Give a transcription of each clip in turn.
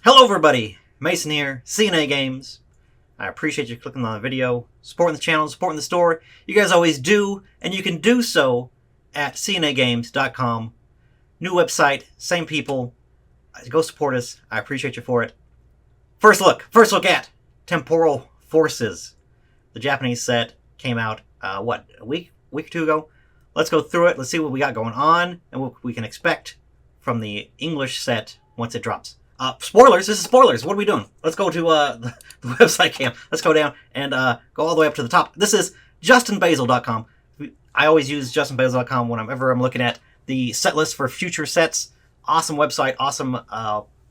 Hello everybody, Mason here, CNA Games. I appreciate you clicking on the video, supporting the channel, supporting the store. You guys always do, and you can do so at cnagames.com. New website, same people. Go support us. I appreciate you for it. First look at Temporal Forces. The Japanese set came out, a week or two ago? Let's go through it. Let's see what we got going on and what we can expect from the English set once it drops. Spoilers. This is spoilers. What are we doing? Let's go to the website cam. Let's go down and go all the way up to the top. This is justinbasil.com. I always use justinbasil.com whenever I'm looking at the set list for future sets. Awesome website. Awesome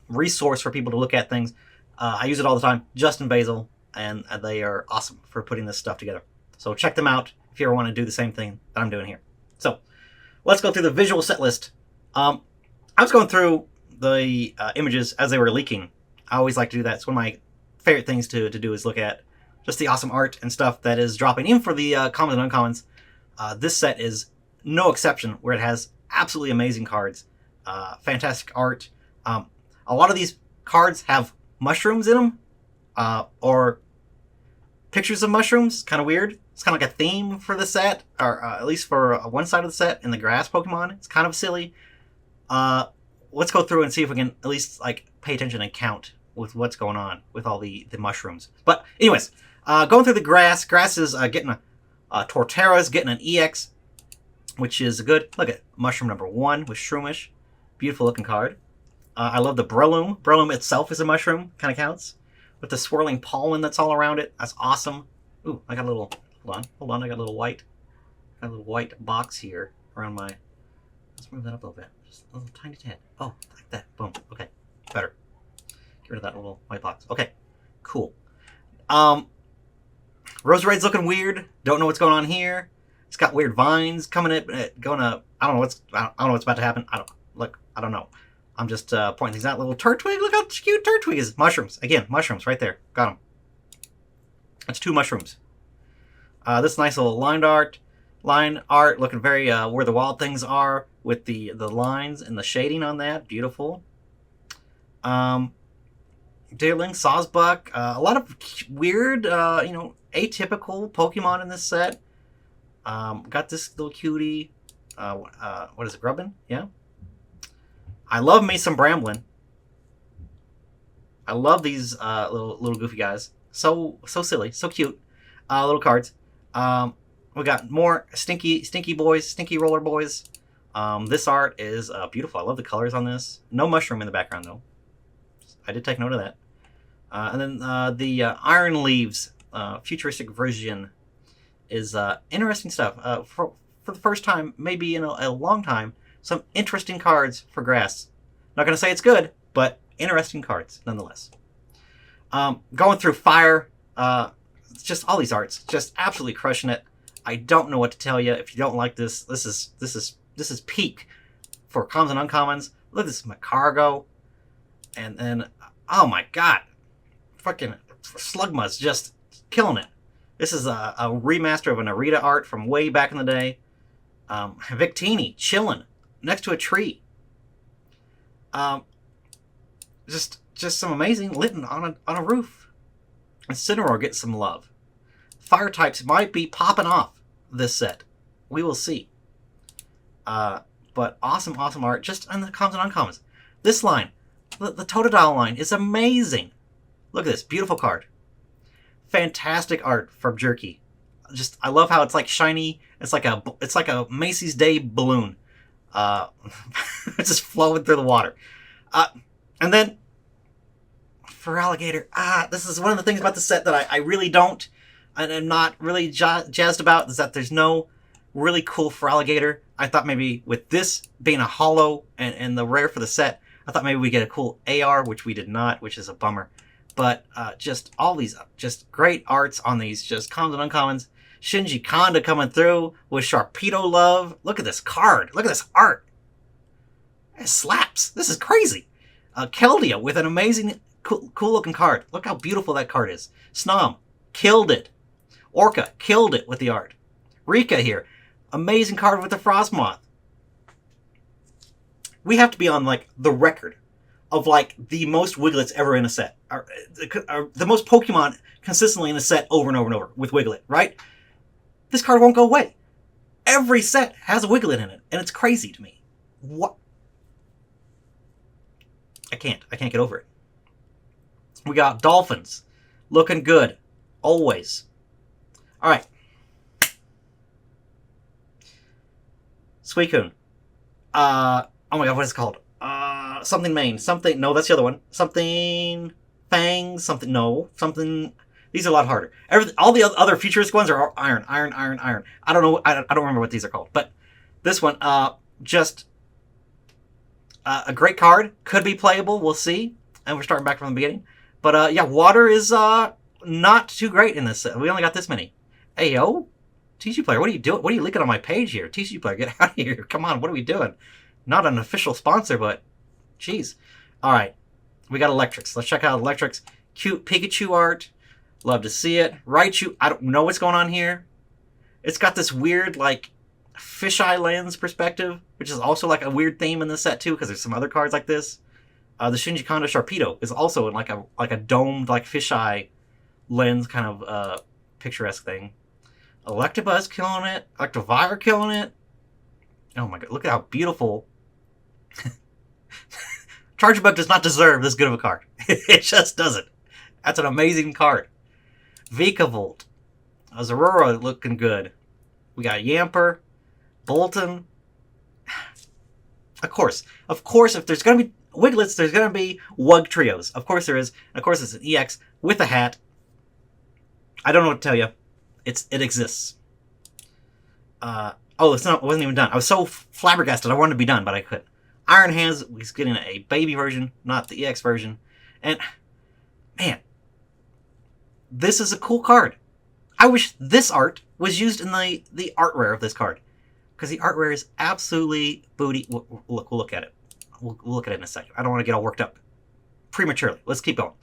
resource for people to look at things. I use it all the time. Justin Basil, and they are awesome for putting this stuff together. So check them out if you ever want to do the same thing that I'm doing here. So let's go through the visual set list. I was going through the images as they were leaking. I always like to do that. It's one of my favorite things to do is look at just the awesome art and stuff that is dropping. Even for the commons and uncommons, this set is no exception, where it has absolutely amazing cards, fantastic art. A lot of these cards have mushrooms in them, or pictures of mushrooms. Kind of weird. It's kind of like a theme for the set, or at least for one side of the set in the grass Pokemon. It's kind of silly. Let's go through and see if we can at least pay attention and count with what's going on with all the mushrooms. But anyways, going through the grass. Grass is getting a Torterra's getting an EX, which is good. Look at mushroom number 1 with Shroomish. Beautiful looking card. I love the Breloom. Breloom itself is a mushroom. Kind of counts. With the swirling pollen that's all around it. That's awesome. Ooh, I got a little... Hold on. I got a little white box here around my... Let's move that up a little bit. Just a little tiny tad. Oh, like that. Boom. Okay. Better. Get rid of that little white box. Okay. Cool. Roserade's looking weird. Don't know what's going on here. It's got weird vines coming in, going up. I don't know what's about to happen. I don't know. I'm just pointing things out. Little Turtwig. Look how cute Turtwig is. Mushrooms. Again, mushrooms right there. Got them. That's 2 mushrooms. This nice little line art looking very where the wild things are with the lines and the shading on that. Beautiful. Deerling, Sawsbuck. A lot of weird, atypical Pokemon in this set. Got this little cutie. What is it? Grubbin? Yeah. I love me some Bramblin. I love these little goofy guys. So silly, so cute. Little cards. We got more stinky boys, stinky roller boys. This art is beautiful. I love the colors on this. No mushroom in the background though. I did take note of that. And then the Iron Leaves futuristic version is interesting stuff. For the first time, maybe in a long time, some interesting cards for grass. Not going to say it's good, but interesting cards nonetheless. Going through Fire, just all these arts, just absolutely crushing it. I don't know what to tell you. If you don't like this, this is peak for commons and uncommons. Look at this Macargo, and then oh my god, fucking Slugma's just killing it. This is a remaster of an Arita art from way back in the day. Victini chilling next to a tree. Just some amazing Litten on a roof. And Cineroar gets some love. Fire types might be popping off this set. We will see. But awesome art just on the commons and uncommons. This line, the Totodile line, is amazing. Look at this beautiful card. Fantastic art from Jerky. I love how it's like shiny. It's like a Macy's Day balloon. It's just flowing through the water. And then for Alligator, this is one of the things about the set that I really don't, and I'm not really jazzed about, is that there's no really cool for Alligator. I thought maybe with this being a holo and the rare for the set, I thought maybe we get a cool AR, which we did not, which is a bummer. But just all these just great arts on these just commons and uncommons. Shinji Kanda coming through with Sharpedo love. Look at this card. Look at this art. It slaps. This is crazy. Keldeo with an amazing, cool looking card. Look how beautiful that card is. Snom killed it. Orca killed it with the art. Rika here. Amazing card with the Frostmoth. We have to be on the record of like the most Wiglets ever in a set, or the most Pokemon consistently in a set over and over and over with Wiglet, right? This card won't go away. Every set has a Wiglet in it, and it's crazy to me. What? I can't get over it. We got Dolphins, looking good, always. All right. Suicune. Oh my god, what is it called? Something Mane. Something. No, that's the other one. Something Fang. Something. No. Something. These are a lot harder. All the other futuristic ones are Iron. I don't know. I don't remember what these are called. But this one, just a great card. Could be playable. We'll see. And we're starting back from the beginning. But yeah, water is not too great in this set. We only got this many. Hey yo, TCGPlayer, what are you doing? What are you leaking on my page here? TCGPlayer, get out of here! Come on, what are we doing? Not an official sponsor, but jeez. All right, we got Electrics. Let's check out Electrics. Cute Pikachu art. Love to see it. Raichu. I don't know what's going on here. It's got this weird like fisheye lens perspective, which is also like a weird theme in the set too, because there's some other cards like this. The Shinji Kondo Sharpedo is also in like a domed like fisheye lens kind of picturesque thing. Electabuzz killing it. Electivire killing it. Oh my god, look at how beautiful. Charjabug does not deserve this good of a card. It just doesn't. That's an amazing card. Vikavolt. Zorora looking good. We got Yamper. Bolton. Of course, if there's going to be Wiglets, there's going to be Wug Trios. Of course there is. And of course it's an EX with a hat. I don't know what to tell you. It exists. Oh, it wasn't even done. I was so flabbergasted. I wanted to be done, but I couldn't. Iron Hands was getting a baby version, not the EX version. And, man, this is a cool card. I wish this art was used in the art rare of this card. Because the art rare is absolutely booty. We'll look at it. We'll look at it in a second. I don't want to get all worked up prematurely. Let's keep going.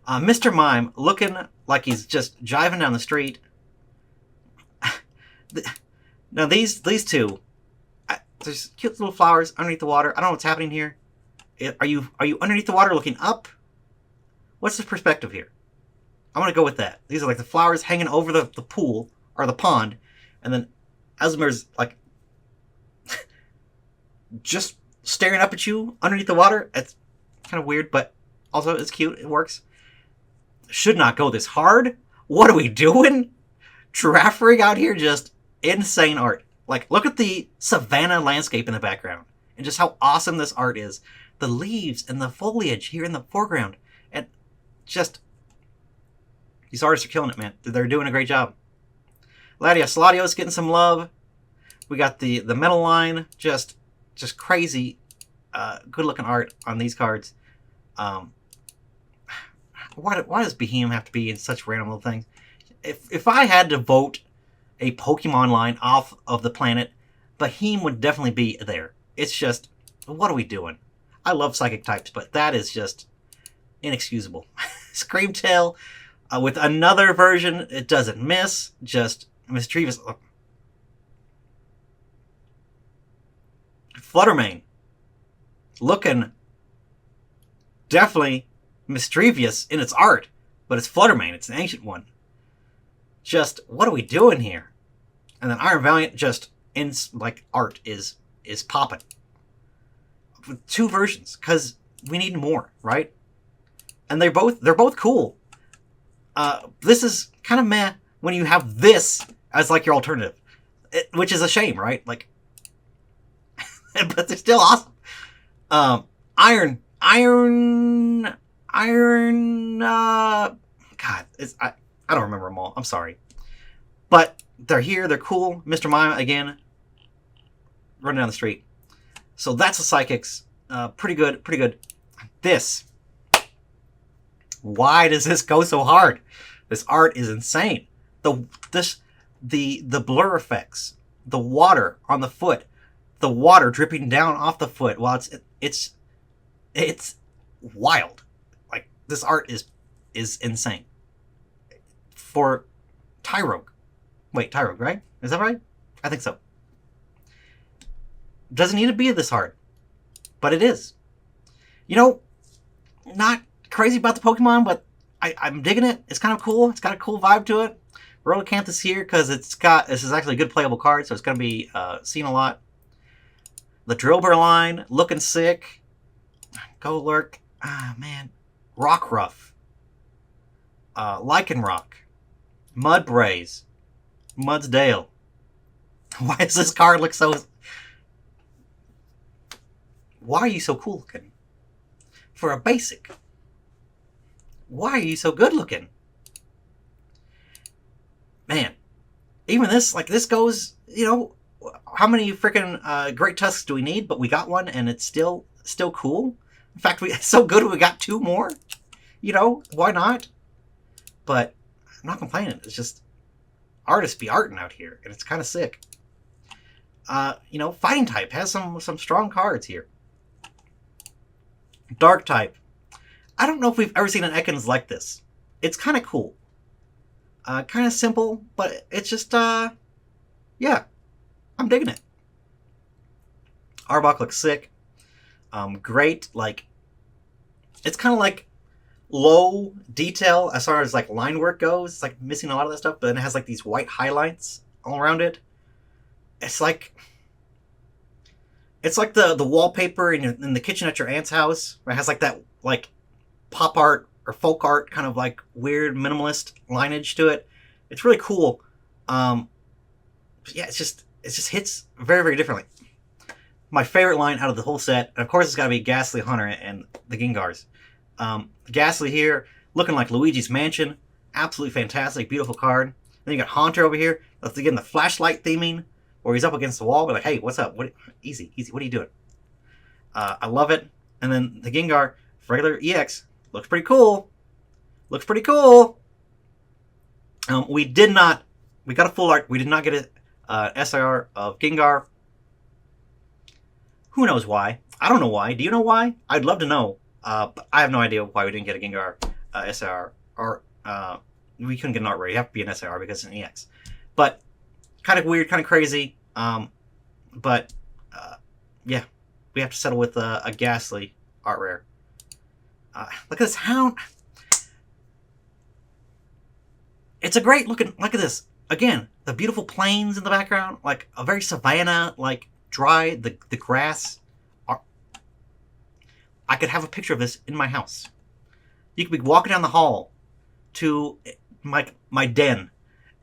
Mr. Mime looking like he's just jiving down the street. Now these two, there's cute little flowers underneath the water. I don't know what's happening here. Are you underneath the water looking up? What's the perspective here? I'm gonna go with that. These are like the flowers hanging over the pool or the pond, and then Asmer's like just staring up at you underneath the water. It's kind of weird, but also it's cute. It works. Should not go this hard. What are we doing? Giraffe rig out here, just insane art. Like, look at the savanna landscape in the background and just how awesome this art is. The leaves and the foliage here in the foreground. And just, these artists are killing it, man. They're doing a great job. Latios getting some love. We got the metal line, just crazy, good looking art on these cards. Why does Behemoth have to be in such random little things? If I had to vote a Pokemon line off of the planet, Behemoth would definitely be there. It's just, what are we doing? I love psychic types, but that is just inexcusable. Screamtail with another version, it doesn't miss. Just mischievous. Fluttermane looking definitely mischievous in its art, but it's Fluttermane. It's an ancient one. Just, what are we doing here? And then Iron Valiant, just in like art is popping. With two versions, because we need more, right? And they're both cool. This is kind of meh when you have this as like your alternative, which is a shame, right? Like, but they're still awesome. Iron. God, I don't remember them all. I'm sorry. But they're here. They're cool. Mr. Mime, again, running down the street. So that's the Psychics. Pretty good. This. Why does this go so hard? This art is insane. The blur effects. The water on the foot. The water dripping down off the foot. Well, it's wild. Like, this art is insane. For Tyrogue. Wait, Tyrogue, right? Is that right? I think so. Doesn't need to be this hard. But it is. You know, not crazy about the Pokemon, but I'm digging it. It's kind of cool. It's got a cool vibe to it. Rollicanthus here because this is actually a good playable card, so it's going to be seen a lot. The Drillbur line, looking sick. Golurk. Ah, man. Rockruff. Lycanroc. Mudbraze. Mudsdale. Why does this card look so... Why are you so cool looking? For a basic. Why are you so good looking? Man. Even this, like, this goes, you know, how many freaking Great Tusks do we need? But we got one, and it's still cool. In fact, it's so good we got 2 more. You know, why not? But I'm not complaining. It's just artists be arting out here, and it's kind of sick. You know, Fighting type has some strong cards here. Dark type. I don't know if we've ever seen an Ekans like this. It's kind of cool. Kind of simple, but it's just, yeah. I'm digging it. Arbok looks sick. Great, like, it's kind of like low detail as far as like line work goes. It's like missing a lot of that stuff, but then it has like these white highlights all around it. It's like the wallpaper in the kitchen at your aunt's house, where it has like that like pop art or folk art kind of like weird minimalist lineage to it. It's really cool. But yeah, it just hits very, very differently. My favorite line out of the whole set, and of course it's got to be Ghastly Hunter and the Gengars. Ghastly here, looking like Luigi's Mansion. Absolutely fantastic, beautiful card. Then you got Haunter over here. That's again the flashlight theming, where he's up against the wall, but like, hey, what's up? Easy, what are you doing? I love it. And then the Gengar, regular EX, looks pretty cool. We got a full art. We did not get a SIR of Gengar. Who knows why? I don't know why. Do you know why? I'd love to know. But I have no idea why we didn't get a Gengar SIR. Or we couldn't get an art rare. You have to be an SIR because it's an EX. But kind of weird, kind of crazy. But yeah, we have to settle with a Ghastly art rare. Look at this hound. It's a great looking. Look at this. Again, the beautiful plains in the background, like a very savanna, like dry. The grass. I could have a picture of this in my house. You could be walking down the hall to my den,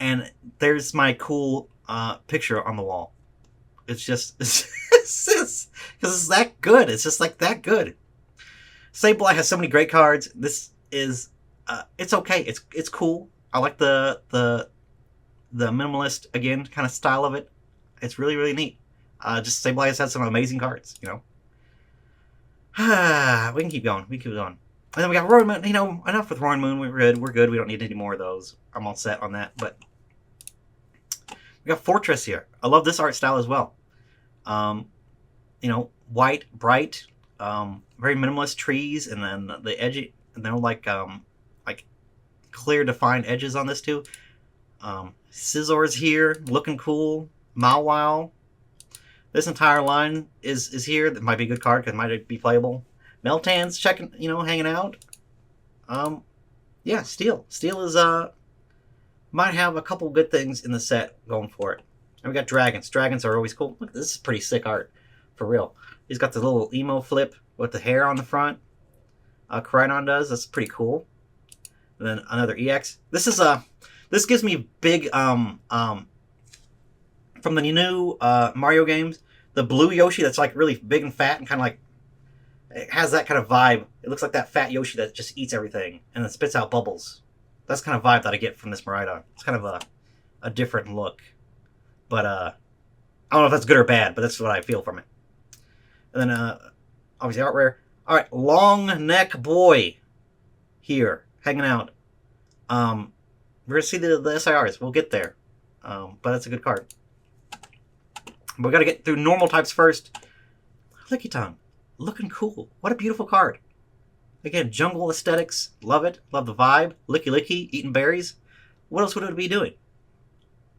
and there's my cool picture on the wall. It's just because it's that good. It's just like that good. Sableye has so many great cards. This is it's okay. It's cool. I like the minimalist again kind of style of it. It's really, really neat. Just Sableye has had some amazing cards, you know. We can keep going. And then we got Roaring Moon. You know, enough with Roaring Moon. We're good. We don't need any more of those. I'm all set on that. But we got Fortress here. I love this art style as well. You know, white, bright, very minimalist trees, and then the edge, and then like clear defined edges on this too. Scissor's here, looking cool. Mawile. This entire line is here. That might be a good card because it might be playable. Meltan's checking, you know, hanging out. Yeah, Steel. Steel is might have a couple good things in the set going for it. And we got Dragons. Dragons are always cool. Look, this is pretty sick art, for real. He's got the little emo flip with the hair on the front. Koraidon does. That's pretty cool. And then another EX. This gives me big from the new Mario games, the blue Yoshi that's like really big and fat and kind of like, it has that kind of vibe. It looks like that fat Yoshi that just eats everything and then spits out bubbles. That's kind of vibe that I get from this Miraidon. It's kind of a different look. But I don't know if that's good or bad, but that's what I feel from it. And then obviously art rare. Alright, Long Neck Boy here, hanging out. We're going to see the SIRs. We'll get there. But that's a good card. But we got to get through normal types first. Lickitung. Looking cool. What a beautiful card. Again, jungle aesthetics. Love it. Love the vibe. Licky, eating berries. What else would it be doing?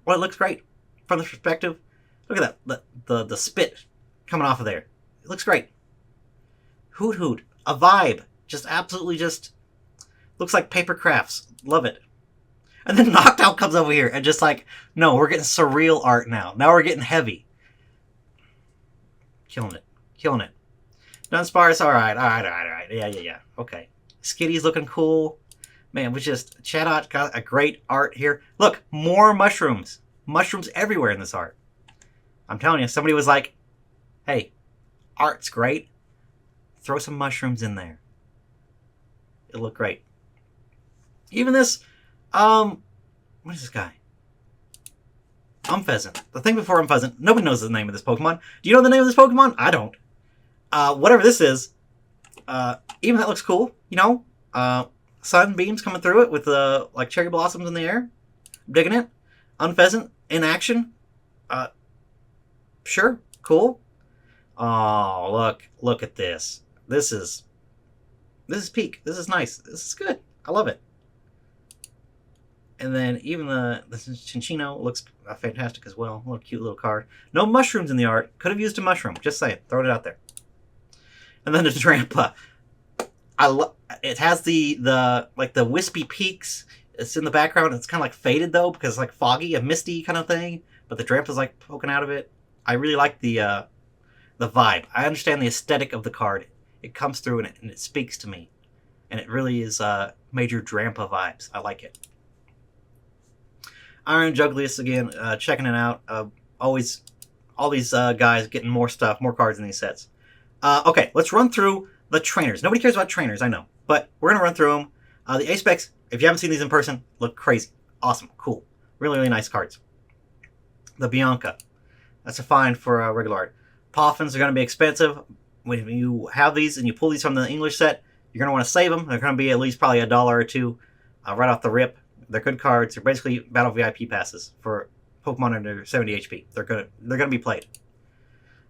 Well, it looks great. From this perspective, look at that. The spit coming off of there. It looks great. Hoot. A vibe. Just absolutely just looks like paper crafts. Love it. And then Knocked Out comes over here and just like, no, we're getting surreal art now. Now we're getting heavy. Killing it. Killing it. Dunsparce, alright. Yeah. Okay. Skitty's looking cool. Man, we just... Chatot got a great art here. Look, more mushrooms. Mushrooms everywhere in this art. I'm telling you, somebody was like, hey, art's great. Throw some mushrooms in there. It'll look great. Even this, what is this guy? Umpheasant. The thing before Umpheasant, nobody knows the name of this Pokemon. Do you know the name of this Pokemon? I don't. Whatever this is, even that looks cool, you know? Sunbeams coming through it with, like, cherry blossoms in the air. I'm digging it. Umpheasant in action. Sure. Cool. Oh, look at this. This is peak. This is nice. This is good. I love it. And then even the Chinchino looks fantastic as well. A little cute little card. No mushrooms in the art. Could have used a mushroom. Just saying. Throwing it out there. And then the Drampa. It has the wispy peaks. It's in the background. It's kind of like faded though because it's like foggy, a misty kind of thing. But the Drampa's like poking out of it. I really like the vibe. I understand the aesthetic of the card. It comes through and it speaks to me. And it really is major Drampa vibes. I like it. Iron Jugglius again, checking it out. Always, all these guys getting more stuff, more cards in these sets. Okay, let's run through the trainers. Nobody cares about trainers, I know. But we're going to run through them. The A-Specs, if you haven't seen these in person, look crazy. Awesome, cool. Really, really nice cards. The Bianca. That's a find for a regular art. Poffins are going to be expensive. When you have these and you pull these from the English set, you're going to want to save them. They're going to be at least probably $1 or $2 right off the rip. They're good cards. They're basically battle VIP passes for Pokemon under 70 HP. They're gonna be played.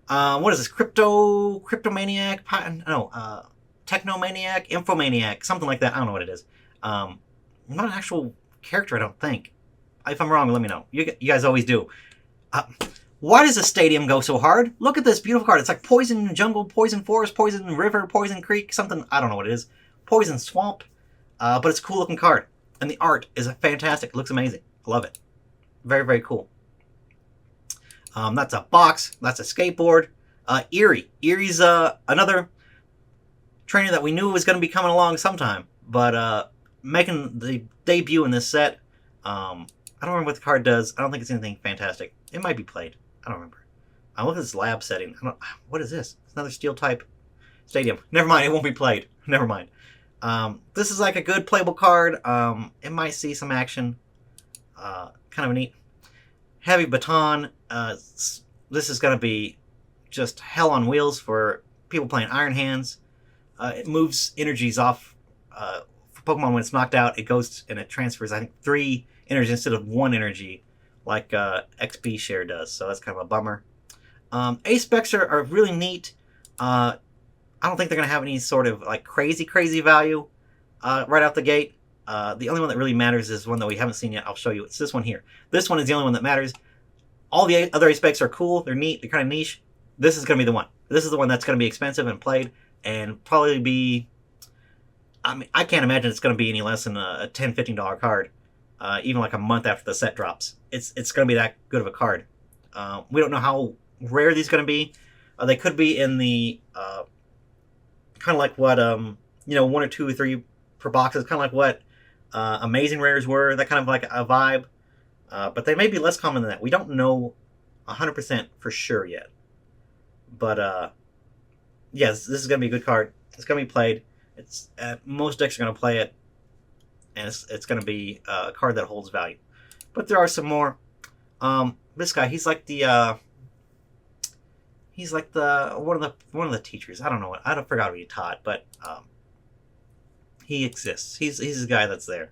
What is this? Cryptomaniac? No, Technomaniac? Infomaniac? Something like that. I don't know what it is. Not an actual character, I don't think. If I'm wrong, let me know. You guys always do. Why does the stadium go so hard? Look at this beautiful card. It's like Poison Jungle, Poison Forest, Poison River, Poison Creek, something. I don't know what it is. Poison Swamp. But it's a cool looking card. And the art is fantastic. It looks amazing. I love it. Very, very cool. That's a box. That's a skateboard. Eerie. Eerie's another trainer that we knew was going to be coming along sometime. But making the debut in this set. I don't remember what the card does. I don't think it's anything fantastic. It might be played. I don't remember. I look at this lab setting. What is this? It's another steel type stadium. Never mind. It won't be played. Never mind. This is like a good playable card. It might see some action. Kind of neat. Heavy Baton. This is going to be just hell on wheels for people playing Iron Hands. It moves energies off for Pokemon when it's knocked out. It goes and it transfers, I think, 3 energy instead of 1 energy like XP Share does. So that's kind of a bummer. A-Specs are really neat. I don't think they're going to have any sort of like crazy value right out the gate. The only one that really matters is one that we haven't seen yet. I'll show you. It's this one here. This one is the only one that matters. All the other A-Specs are cool. They're neat. They're kind of niche. This is going to be the one. This is the one that's going to be expensive and played and probably be... I mean, I can't imagine it's going to be any less than a $10, $15 card, even like a month after the set drops. It's going to be that good of a card. We don't know how rare these are going to be. They could be in the... kind of like what, 1 or 2 or 3 per box is kind of like what Amazing Rares were, that kind of like a vibe. But they may be less common than that. We don't know 100% for sure yet. But, yes, this is going to be a good card. It's going to be played. Most decks are going to play it. And it's going to be a card that holds value. But there are some more. This guy, he's like the... He's like one of the teachers. I don't know what. I forgot what he taught, but he exists. He's the guy that's there.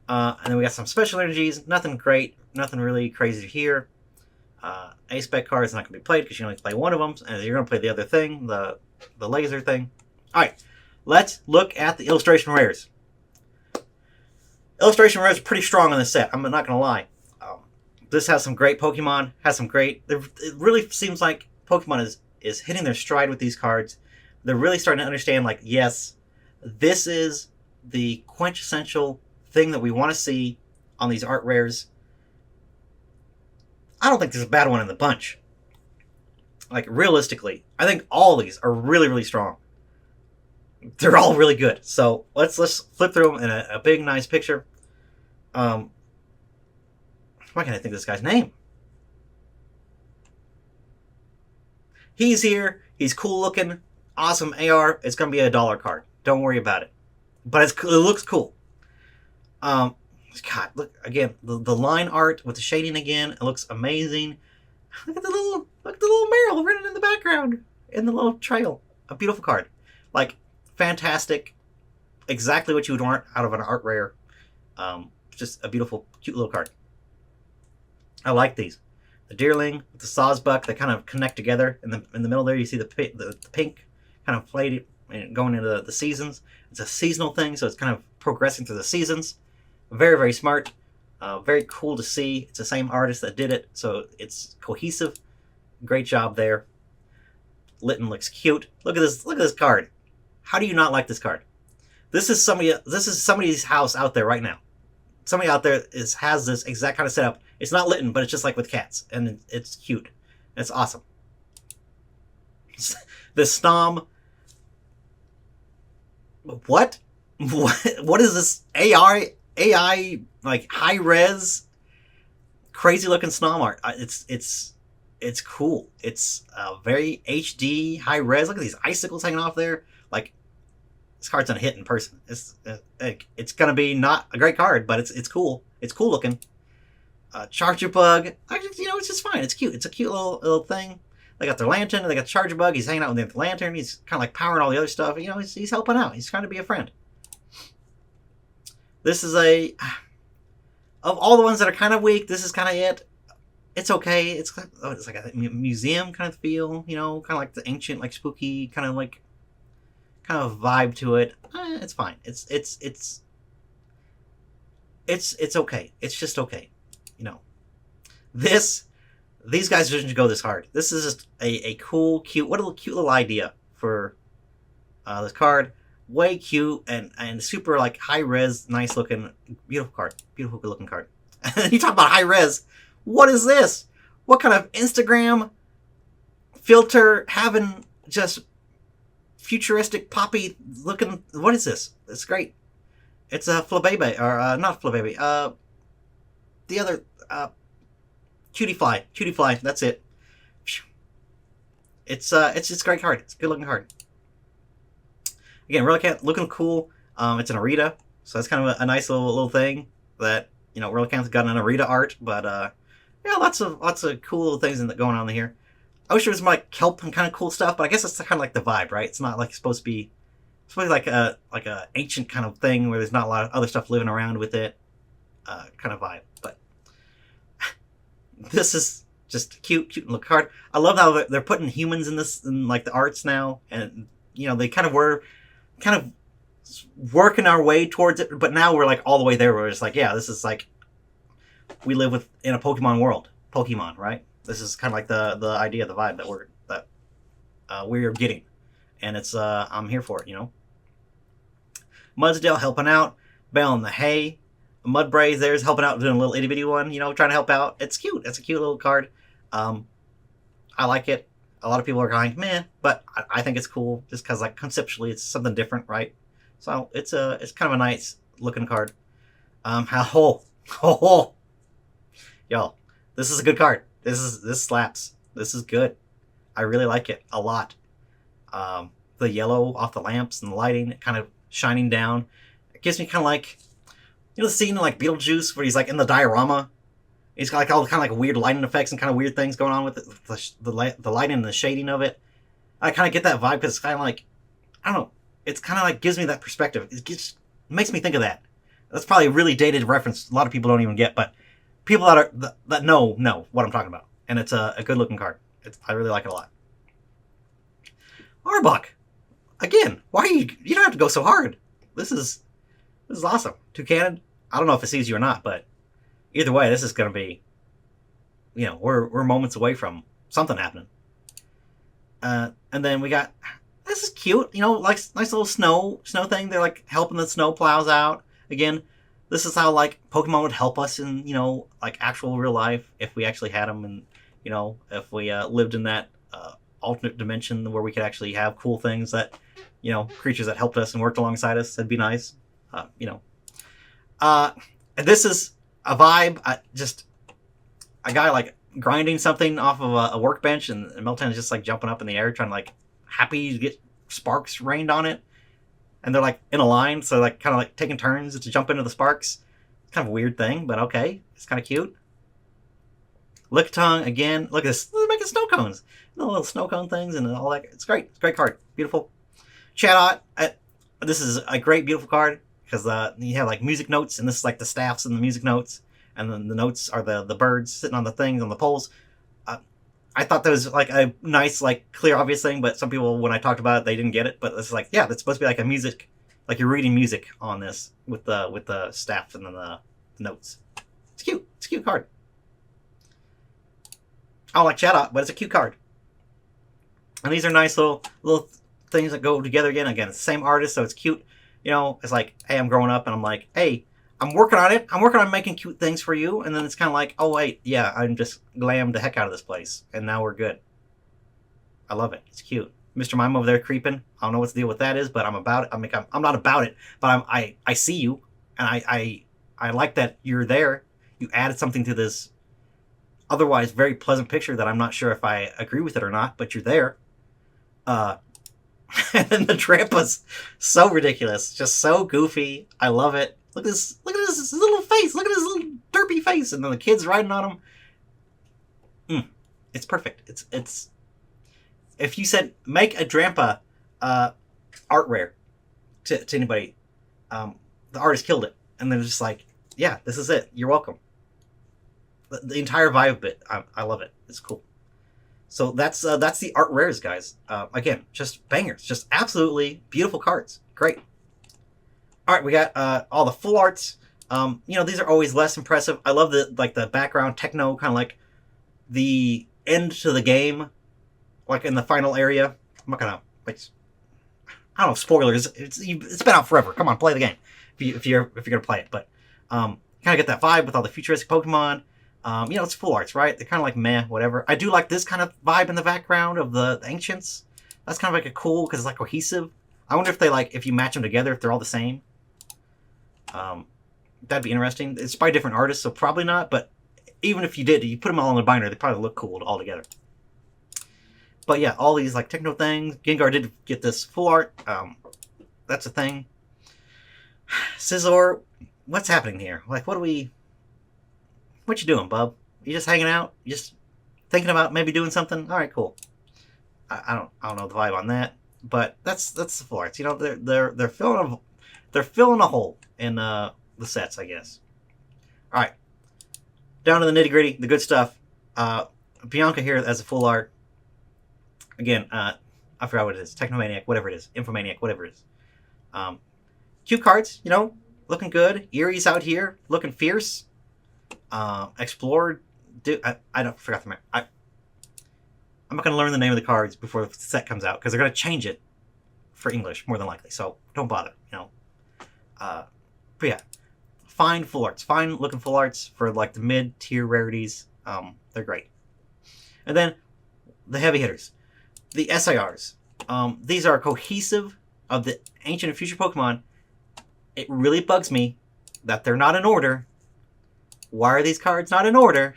And then we got some special energies. Nothing great. Nothing really crazy here. A-Spec card is not going to be played because you only play one of them, and you're going to play the other thing, the laser thing. All right, let's look at the illustration rares. Illustration rares are pretty strong on this set. I'm not going to lie. This has some great Pokemon. It really seems like Pokemon is hitting their stride with these cards. They're really starting to understand, like, yes, This is the quintessential thing that we want to see on these art rares. I don't think there's a bad one in the bunch. Like, realistically, I think all of these are really, really strong. They're all really good. So let's flip through them in a big, nice picture. Why can't I think of this guy's name? He's here. He's cool looking. Awesome AR. It's going to be a $1 card. Don't worry about it. But it looks cool. God, look again. The line art with the shading again. It looks amazing. Look at the little Meryl running in the background in the little trail. A beautiful card. Like, fantastic. Exactly what you would want out of an art rare. Just a beautiful, cute little card. I like these. The Deerling with the Sawsbuck, they kind of connect together. In the middle there, you see the pink kind of played going into the seasons. It's a seasonal thing, so it's kind of progressing through the seasons. Very, very smart. Very cool to see. It's the same artist that did it, so it's cohesive. Great job there. Litten looks cute. Look at this card. How do you not like this card? This is somebody's house out there right now. Somebody out there has this exact kind of setup. It's not Litten, but it's just like with cats, and it's cute. It's awesome. The Snom. What is this AI like high res crazy looking Snom art? It's cool. It's very HD high res. Look at these icicles hanging off there. Like, this card's gonna hit in person. It's gonna be not a great card, but it's cool. It's cool looking. Charger Bug. It's just fine. It's cute. It's a cute little thing. They got their lantern, and they got Charger Bug. He's hanging out with the lantern. He's kind of like powering all the other stuff. He's helping out. He's trying to be a friend. This is of all the ones that are kind of weak, this is kind of it. It's okay. It's like a museum kind of feel, kind of like the ancient, like spooky kind of vibe to it. It's fine. It's okay. It's just okay. These guys shouldn't go this hard. This is just a cool, cute, what a cute little idea for this card. Way cute and super like high res, nice looking, beautiful card. Beautiful looking card. You talk about high res. What is this? What kind of Instagram filter having just futuristic poppy looking? What is this? It's great. It's a Flabébé, or not Flabébé. The other Cutie Fly. That's it. It's a great card. It's a good looking card. Again, Relicanth looking cool. It's an Arita, so that's kind of a nice little thing that Relicanth's got an Arita art, but lots of cool little things going on here. I wish there was more like kelp and kind of cool stuff, but I guess that's kind of like the vibe, right? It's not like it's supposed to be like a ancient kind of thing where there's not a lot of other stuff living around with it, kind of vibe. But this is just cute little card. I love how they're putting humans in this, in like the arts now, and they kind of working our way towards it, but now we're like all the way there. Where it's like, yeah, this is like we live in a Pokemon world. Pokemon, right? This is kind of like the idea, the vibe that we're getting, and it's I'm here for it. Mudsdale helping out, baling the hay. Mudbray there's helping out, doing a little itty bitty one, trying to help out. It's cute. It's a cute little card. I like it. A lot of people are going, meh, but I think it's cool just because like conceptually it's something different, right? So it's kind of a nice looking card. Y'all, this is a good card. This slaps. This is good. I really like it a lot. The yellow off the lamps and the lighting kind of shining down. It gives me kind of like, the scene in like Beetlejuice where he's like in the diorama. He's got like all the kind of like weird lighting effects and kind of weird things going on with it, the lighting and the shading of it. I kind of get that vibe because it's kind of like, I don't know. It's kind of like gives me that perspective. It makes me think of that. That's probably a really dated reference. A lot of people don't even get, but people that know what I'm talking about. And it's a good looking card. I really like it a lot. Arbok. Again, why you don't have to go so hard. This is awesome. Toucannon. I don't know if it sees you or not, but either way, this is going to be, we're moments away from something happening. And then we got this is cute. You know, like nice little snow thing. They're like helping the snow plows out. Again, this is how like Pokemon would help us in, you know, like actual real life if we actually had them, and you know, if we lived in that alternate dimension where we could actually have cool things that, you know, creatures that helped us and worked alongside us. That'd be nice. You know, this is a vibe. Just a guy like grinding something off of a workbench, and Meltan is just like jumping up in the air, trying to like happy to get sparks rained on it. And they're like in a line, so like kind of like taking turns to jump into the sparks. It's kind of a weird thing, but okay, it's kind of cute. Lickitung again. Look at this. They're making snow cones, the little snow cone things, and all that. It's great. It's a great card. Beautiful. Chatot. This is a great, beautiful card because you have like music notes, and this is like the staffs and the music notes, and then the notes are the birds sitting on the things on the poles. I thought that was like a nice, like clear, obvious thing, but some people, when I talked about it, they didn't get it. But it's like, yeah, that's supposed to be like a music, like you're reading music on this with the staff and then the notes. It's cute. It's a cute card. I don't like Chatot, but it's a cute card. And these are nice little things that go together again. Again, it's the same artist, so it's cute. You know, it's like, hey, I'm growing up, and I'm like, hey, I'm working on it. I'm working on making cute things for you. And then it's kind of like, oh, wait, yeah, I'm just glammed the heck out of this place. And now we're good. I love it. It's cute. Mr. Mime over there creeping. I don't know what the deal with that is, but I'm about it. I'm not about it, but I see you. And I like that you're there. You added something to this otherwise very pleasant picture that I'm not sure if I agree with it or not, but you're there. And then the Trampa's so ridiculous. Just so goofy. I love it. Look at this little face. Look at his little derpy face. And then the kids riding on him. It's perfect. It's if you said make a Drampa art rare to anybody, the artist killed it. And they're just like, yeah, this is it. You're welcome. The entire vibe of it, I love it. It's cool. So that's the art rares, guys. Again, just bangers. Just absolutely beautiful cards. Great. All right, we got all the full arts. You know, these are always less impressive. I love the background techno, kind of like the end to the game, like in the final area. I'm not gonna like, I don't know, spoilers. It's been out forever. Come on, play the game if you're gonna play it. But kind of get that vibe with all the futuristic Pokemon. You know, it's full arts, right? They're kind of like meh, whatever. I do like this kind of vibe in the background of the ancients. That's kind of like a cool because it's like cohesive. I wonder if they like if you match them together if they're all the same. That'd be interesting. It's by different artists, so probably not. But even if you did, you put them all in a binder, they probably look cool all together. But yeah, all these like techno things. Gengar did get this full art. That's a thing. Scizor, what's happening here? Like, what you doing, bub? You just hanging out? You just thinking about maybe doing something? All right, cool. I don't know the vibe on that, but that's the full arts. You know, they're filling a hole in the sets, I guess. All right, down to the nitty gritty, the good stuff. Bianca here as a full art. Again, I forgot what it is. Technomaniac, whatever it is. Infomaniac, whatever it is. Cute cards, you know, looking good. Erie's out here, looking fierce. Explorer, I don't forgot the name. I'm not going to learn the name of the cards before the set comes out because they're going to change it for English more than likely. So don't bother, you know. But yeah, fine full arts, fine looking full arts for like the mid tier rarities. They're great. And then the heavy hitters, the SIRs. These are cohesive of the ancient and future Pokemon. It really bugs me that they're not in order. Why are these cards not in order?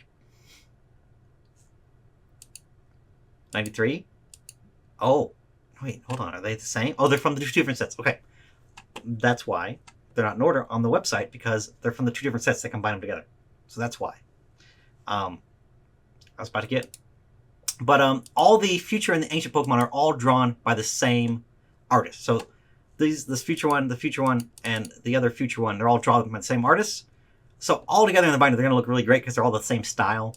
93? Oh, wait, hold on. Are they the same? Oh, they're from the two different sets. Okay. That's why they're not in order on the website, because they're from the two different sets. They combine them together. So that's why. I was about to get... But all the future and the ancient Pokemon are all drawn by the same artist. So this future one, the future one, and the other future one, they're all drawn by the same artist. So all together in the binder, they're going to look really great because they're all the same style.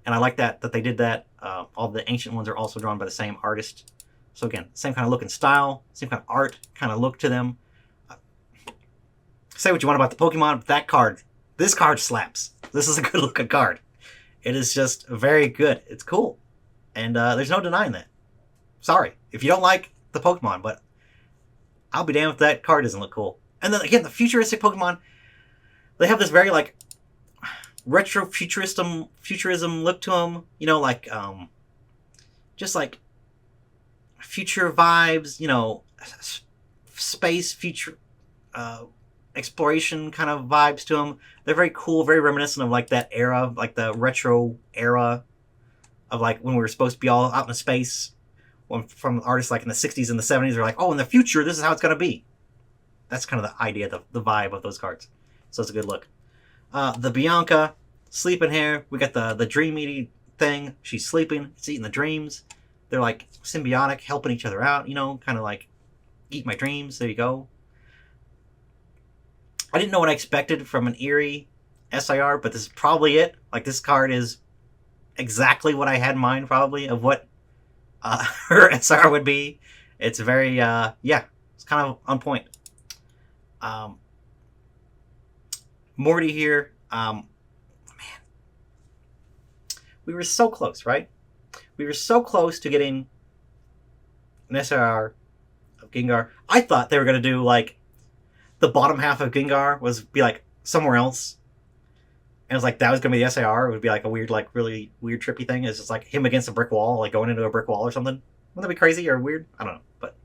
And I like that they did that. All the ancient ones are also drawn by the same artist. So again, same kind of look and style, same kind of art, kind of look to them. Say what you want about the Pokemon, but that card, this card slaps. This is a good looking card. It is just very good. It's cool. And there's no denying that. Sorry. If you don't like the Pokemon, but I'll be damned if that card doesn't look cool. And then again, the futuristic Pokemon, they have this very like retro futurism look to them. You know, like just like future vibes. You know, space future exploration kind of vibes to them. They're very cool, very reminiscent of like that era, like the retro era of like when we were supposed to be all out in space. From artists like in the 60s and the 70s, they're like, oh, in the future, this is how it's going to be. That's kind of the idea, the vibe of those cards. So it's a good look. The Bianca, sleeping here. We got the dream eating thing. She's sleeping. It's eating the dreams. They're like symbiotic, helping each other out, you know, kind of like eat my dreams. There you go. I didn't know what I expected from an Eerie SIR, but this is probably it. Like, this card is exactly what I had in mind, probably, of what her SR would be. It's very, yeah, it's kind of on point. Morty here. Man, we were so close, right? We were so close to getting an SR of Gengar. I thought they were going to do, like, the bottom half of Gengar was be, like, somewhere else. And it was like, that was going to be the SIR. It would be, like, a weird, like, really weird, trippy thing. It's just, like, him against a brick wall, like, going into a brick wall or something. Wouldn't that be crazy or weird? I don't know. But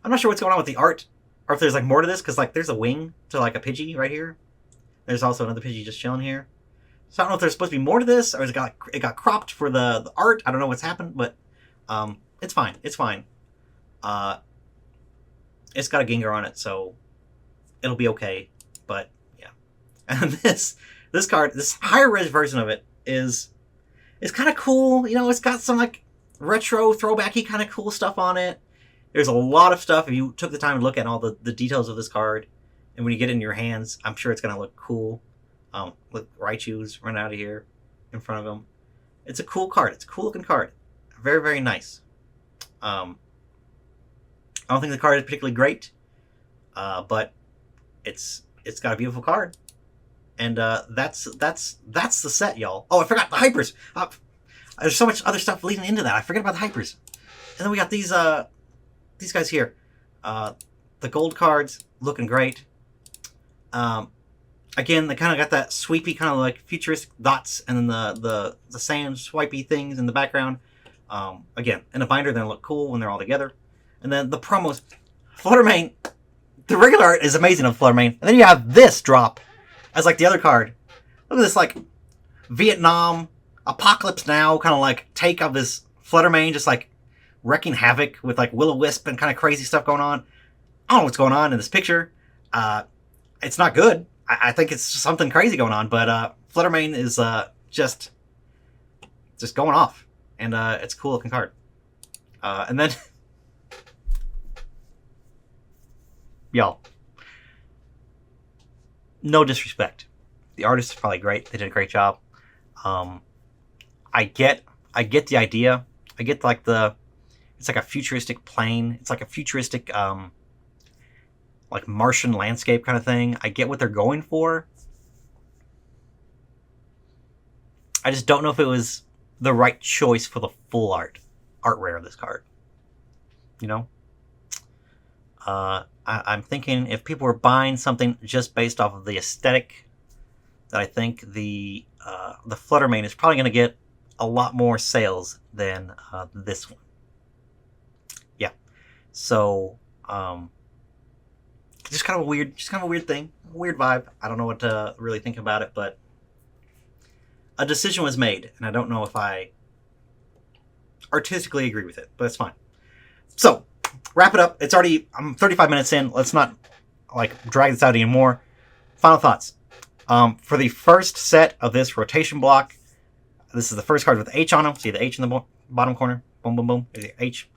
I'm not sure what's going on with the art. Or if there's, like, more to this. Because, like, there's a wing to, like, a Pidgey right here. There's also another Pidgey just chilling here. So I don't know if there's supposed to be more to this. Or it got cropped for the art. I don't know what's happened. But it's fine. It's fine. It's got a Gengar on it. So it'll be okay. But and this card, this higher res version of it is kind of cool. You know, it's got some like retro throwbacky kind of cool stuff on it. There's a lot of stuff. If you took the time to look at all the details of this card, and when you get it in your hands, I'm sure it's gonna look cool. Look, Raichu's running out of here in front of him. It's a cool card. It's a cool looking card. Very, very nice. I don't think the card is particularly great, but it's got a beautiful card. And that's the set, y'all. Oh, I forgot the hypers. There's so much other stuff leading into that. I forget about the hypers. And then we got these guys here. The gold cards looking great. Again, they kind of got that sweepy kind of like futuristic dots, and then the sand swipey things in the background. Again, in a binder, they look cool when they're all together. And then the promos, Fluttermane. The regular art is amazing of Fluttermane, and then you have this drop as like the other card. Look at this like Vietnam Apocalypse Now kind of like take of this Fluttermane just like wrecking havoc with like Will-O-Wisp and kind of crazy stuff going on. I don't know what's going on in this picture. It's not good. I think it's something crazy going on, but Fluttermane is just going off, and it's a cool looking card. And then y'all, no disrespect, the artist is probably great. They did a great job. I get the idea. I get like it's like a futuristic plane. It's like a futuristic like Martian landscape kind of thing. I get what they're going for. I just don't know if it was the right choice for the full art rare of this card. You know? I'm thinking if people were buying something just based off of the aesthetic, that I think the Fluttermane is probably going to get a lot more sales than this one. Yeah. So, just kind of a weird thing, weird vibe. I don't know what to really think about it, but a decision was made, and I don't know if I artistically agree with it, but it's fine. So, wrap it up. I'm 35 minutes in. Let's not like drag this out anymore. Final thoughts. For the first set of this rotation block, this is the first card with the H on them. See the H in the bottom corner? Boom, boom, boom. There's the H.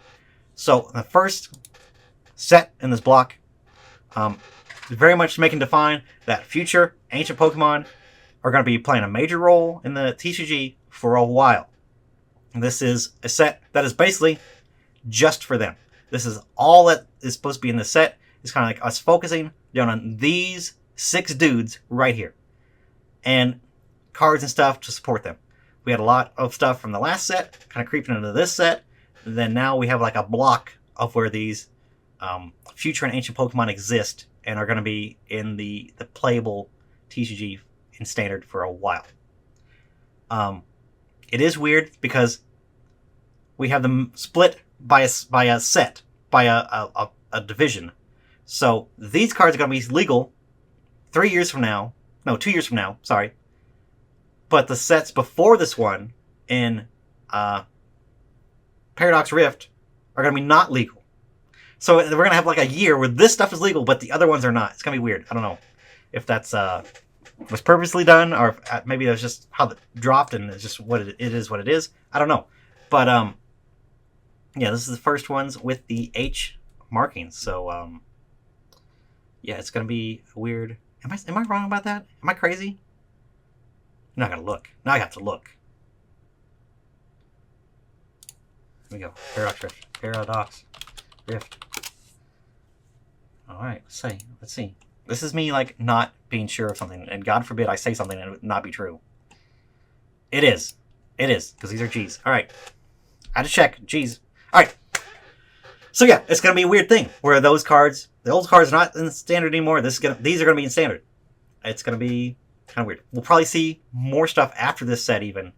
So, the first set in this block, very much making define that future ancient Pokemon are going to be playing a major role in the TCG for a while. And this is a set that is basically just for them. This is all that is supposed to be in this set. It's kind of like us focusing down on these 6 dudes right here. And cards and stuff to support them. We had a lot of stuff from the last set, kind of creeping into this set. then now we have like a block of where these future and ancient Pokemon exist and are going to be in the playable TCG in standard for a while. It is weird because we have them split by a set, by a division. So these cards are going to be legal 3 years from now. No, 2 years from now. Sorry. But the sets before this one in Paradox Rift are going to be not legal. So we're going to have like a year where this stuff is legal, but the other ones are not. It's going to be weird. I don't know if that's was purposely done, or if maybe that's just how it dropped and it's just what it is what it is. I don't know. But yeah, this is the first ones with the H markings. So yeah, it's going to be weird. Am I wrong about that? Am I crazy? Now I got to look. Now I have to look. Here we go. Paradox Rift. Paradox Rift. Alright, let's see. This is me, like, not being sure of something, and God forbid I say something and it would not be true. It is. It is, because these are G's. Alright. I had to check. G's. Alright. So yeah, it's going to be a weird thing, where those cards, the old cards are not in standard anymore. These are going to be in standard. It's going to be kind of weird. We'll probably see more stuff after this set, even,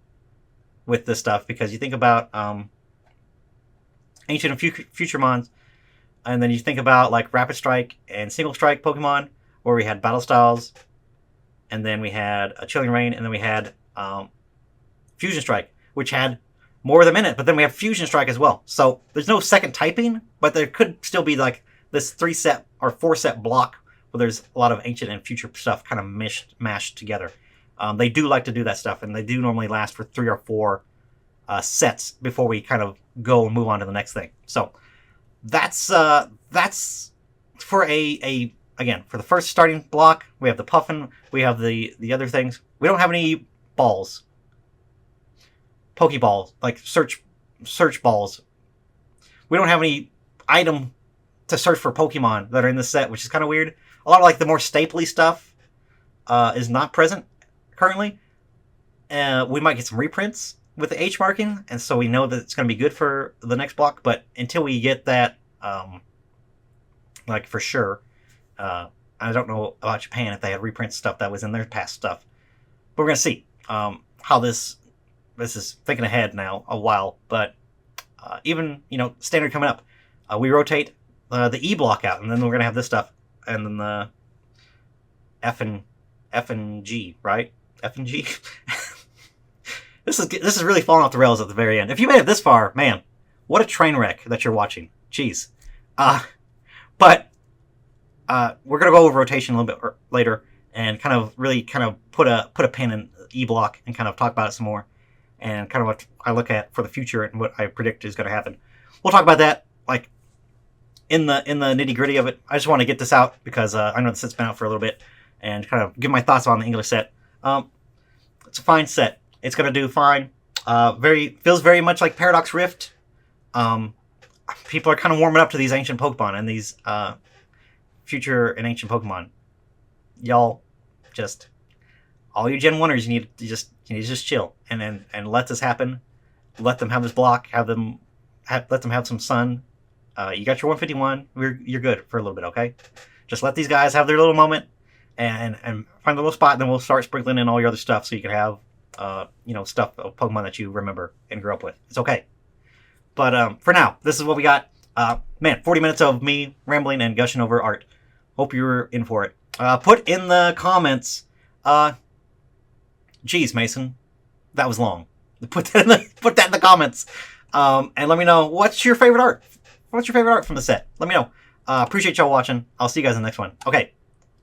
with this stuff, because you think about Ancient and Future Mons, and then you think about like Rapid Strike and Single Strike Pokemon, where we had Battle Styles, and then we had a Chilling Reign, and then we had Fusion Strike, which had more of them in it, but then we have Fusion Strike as well. So there's no second typing, but there could still be like this 3-set or 4-set block where there's a lot of Ancient and Future stuff kind of mashed together. They do like to do that stuff, and they do normally last for 3 or 4 sets before we kind of go and move on to the next thing. So that's for again, for the first starting block. We have the Puffin, we have the other things. We don't have any balls, Pokeballs, like search balls. We don't have any item to search for Pokemon that are in this set, which is kind of weird. A lot of like the more stapley stuff is not present currently. We might get some reprints with the H marking, and so we know that it's going to be good for the next block, but until we get that, like for sure, I don't know about Japan if they had reprint stuff that was in their past stuff, but we're going to see how this is thinking ahead now a while, but even, standard coming up, we rotate the E block out, and then we're going to have this stuff, and then the F and G, right? F and G? This is really falling off the rails at the very end. If you made it this far, man, what a train wreck that you're watching. Jeez. But we're gonna go over rotation a little bit later and kind of put a pin in E block and kind of talk about it some more and kind of what I look at for the future and what I predict is going to happen. We'll talk about that like in the nitty gritty of it. I just want to get this out because I know the set's been out for a little bit and kind of give my thoughts on the English set. It's a fine set. It's going to do fine. Feels very much like Paradox Rift. People are kind of warming up to these ancient Pokemon and these future and ancient Pokemon. Y'all, just all you Gen 1ers, you need to just chill and let this happen. Let them have this block. Let them have some sun. You got your 151. You're good for a little bit, okay? Just let these guys have their little moment and find a little spot, and then we'll start sprinkling in all your other stuff so you can have stuff of Pokemon that you remember and grew up with. It's okay. But for now, this is what we got. 40 minutes of me rambling and gushing over art. Hope you were in for it. Put in the comments. Geez, Mason, that was long. Put that in the comments. And let me know what's your favorite art. What's your favorite art from the set? Let me know. Appreciate y'all watching. I'll see you guys in the next one. Okay,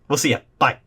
we'll see ya. Bye.